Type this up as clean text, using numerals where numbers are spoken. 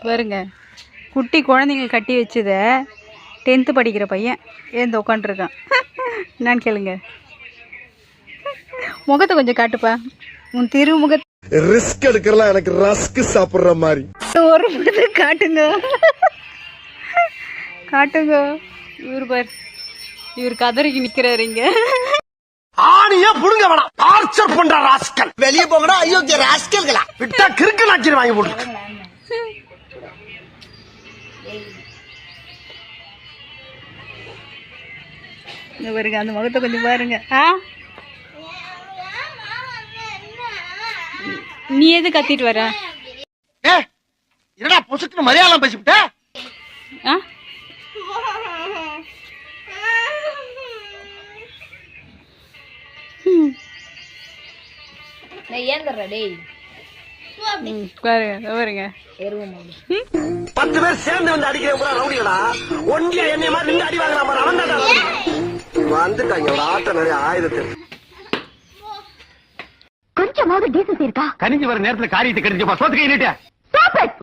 பாருங்க, குட்டி குழந்தைங்க கட்டி வச்சத 10th படிக்கிற பையன் ஏந்து உட்காந்துருக்கான். என்னன்னு கேளுங்க. முகத்தை கொஞ்சம் காட்டுப்பா, உன் திருமுகத்தை. ரிஸ்க் எடுக்கிறலாம் எனக்கு ரஸ்க் சாப்பிடுற மாதிரி. ஒரு முகத்தை காட்டுங்க, காட்டுங்க. இவர் கதறிக்கு நிக்கிறாரு இங்க. ஆணியா புடுங்க வேணாம், டார்ச்சர் பண்ற ராஸ்கல். வெளியே போங்கடா, ஐயோ ராஸ்கல்களா, விட்டா கிறுக்கு நாக்கில் வாங்கி போட்டு. பாருங்க, அந்த முகத்தை கொஞ்சம் பாருங்க. நீ எது கத்திட்டு வர? என்னடா பொசுக்கு மலையாளம் பேசிவிட்ட? பாருங்க, 10 பேர் சேர்ந்து வந்து அடிக்கிறேன் ரவுடிகளா. ஒன்றியா என்னைய மாதிரி நின்று அடி வாங்கலாம். வந்துட்டாங்க ஒரு ஆட்டம் நிறைய ஆயுதத்தில். கொஞ்சமாவது டீசன்சி இருக்கா? கனிஞ்சு வர நேரத்துல காரியத்தை கடிஞ்சப்பா சோத்துக்கை நீட்ட.